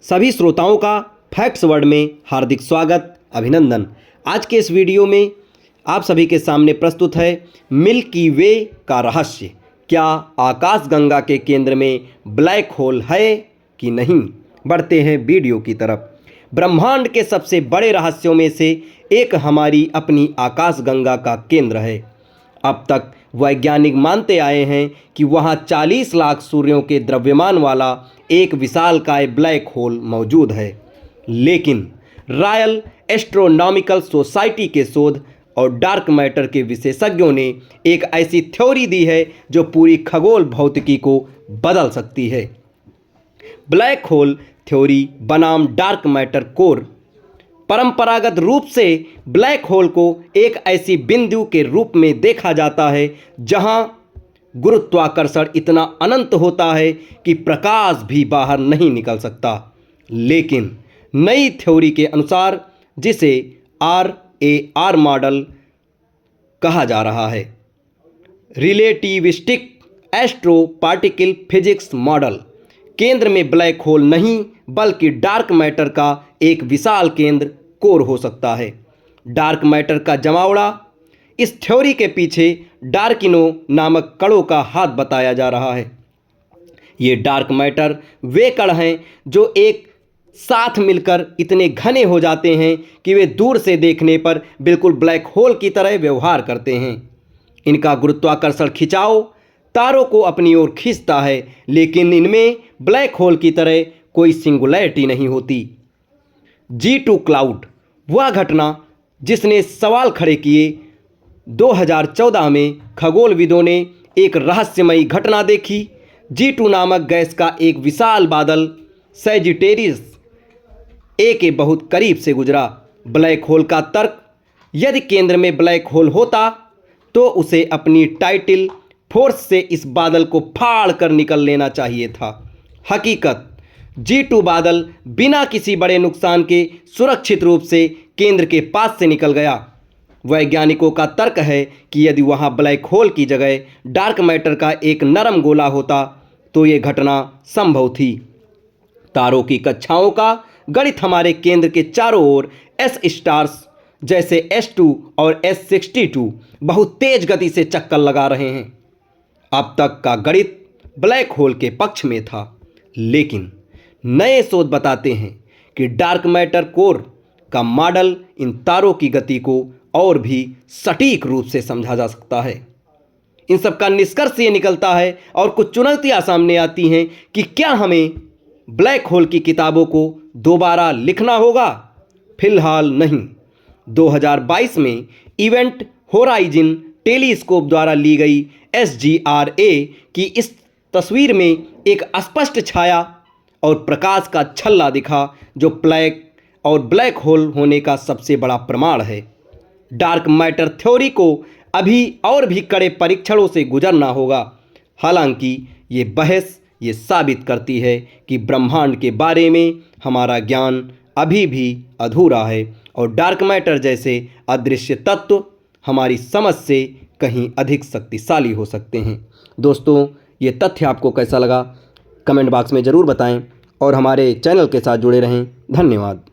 सभी श्रोताओं का फैक्ट्स वर्ल्ड में हार्दिक स्वागत, अभिनंदन। आज के इस वीडियो में आप सभी के सामने प्रस्तुत है मिल्की वे का रहस्य। क्या आकाशगंगा के केंद्र में ब्लैक होल है कि नहीं? बढ़ते हैं वीडियो की तरफ। ब्रह्मांड के सबसे बड़े रहस्यों में से एक हमारी अपनी आकाशगंगा का केंद्र है। अब तक वैज्ञानिक मानते आए हैं कि वहाँ 40 लाख सूर्यों के द्रव्यमान वाला एक विशालकाय ब्लैक होल मौजूद है। लेकिन रॉयल एस्ट्रोनॉमिकल सोसाइटी के शोध और डार्क मैटर के विशेषज्ञों ने एक ऐसी थ्योरी दी है जो पूरी खगोल भौतिकी को बदल सकती है। ब्लैक होल थ्योरी बनाम डार्क मैटर कोर। परंपरागत रूप से ब्लैक होल को एक ऐसी बिंदु के रूप में देखा जाता है जहां गुरुत्वाकर्षण इतना अनंत होता है कि प्रकाश भी बाहर नहीं निकल सकता। लेकिन नई थ्योरी के अनुसार, जिसे RAR मॉडल कहा जा रहा है, relativistic astro particle physics model, केंद्र में ब्लैक होल नहीं बल्कि डार्क मैटर का एक विशाल केंद्र कोर हो सकता है। डार्क मैटर का जमावड़ा। इस थ्योरी के पीछे डार्किनो नामक कणों का हाथ बताया जा रहा है। ये डार्क मैटर वे कण हैं जो एक साथ मिलकर इतने घने हो जाते हैं कि वे दूर से देखने पर बिल्कुल ब्लैक होल की तरह व्यवहार करते हैं। इनका गुरुत्वाकर्षण खिंचाव तारों को अपनी ओर खींचता है, लेकिन इनमें ब्लैक होल की तरह कोई सिंगुलैरिटी नहीं होती। G2 क्लाउड, वह घटना जिसने सवाल खड़े किए। 2014 में खगोलविदों ने एक रहस्यमयी घटना देखी। G2 नामक गैस का एक विशाल बादल सैजिटेरियस ए के बहुत करीब से गुजरा। ब्लैक होल का तर्क, यदि केंद्र में ब्लैक होल होता तो उसे अपनी टाइटल फोर्स से इस बादल को फाड़ कर निकल लेना चाहिए था। हकीकत, G2 बादल बिना किसी बड़े नुकसान के सुरक्षित रूप से केंद्र के पास से निकल गया। वैज्ञानिकों का तर्क है कि यदि वहां ब्लैक होल की जगह डार्क मैटर का एक नरम गोला होता तो ये घटना संभव थी। तारों की कक्षाओं का गणित हमारे केंद्र के चारों ओर S स्टार्स जैसे S2 और S62 बहुत तेज गति से चक्कर लगा रहे हैं। अब तक का गणित ब्लैक होल के पक्ष में था, लेकिन नए शोध बताते हैं कि डार्क मैटर कोर का मॉडल इन तारों की गति को और भी सटीक रूप से समझा जा सकता है। इन सब का निष्कर्ष ये निकलता है और कुछ चुनौतियां सामने आती हैं कि क्या हमें ब्लैक होल की किताबों को दोबारा लिखना होगा? फिलहाल नहीं। 2022 में इवेंट होराइजन टेलीस्कोप द्वारा ली गई SGRA की इस तस्वीर में एक स्पष्ट छाया और प्रकाश का छल्ला दिखा, जो ब्लैक होल होने का सबसे बड़ा प्रमाण है। डार्क मैटर थ्योरी को अभी और भी कड़े परीक्षणों से गुजरना होगा। हालांकि ये बहस ये साबित करती है कि ब्रह्मांड के बारे में हमारा ज्ञान अभी भी अधूरा है और डार्क मैटर जैसे अदृश्य तत्व हमारी समझ से कहीं अधिक शक्तिशाली हो सकते हैं। दोस्तों, ये तथ्य आपको कैसा लगा? कमेंट बॉक्स में ज़रूर बताएं और हमारे चैनल के साथ जुड़े रहें। धन्यवाद।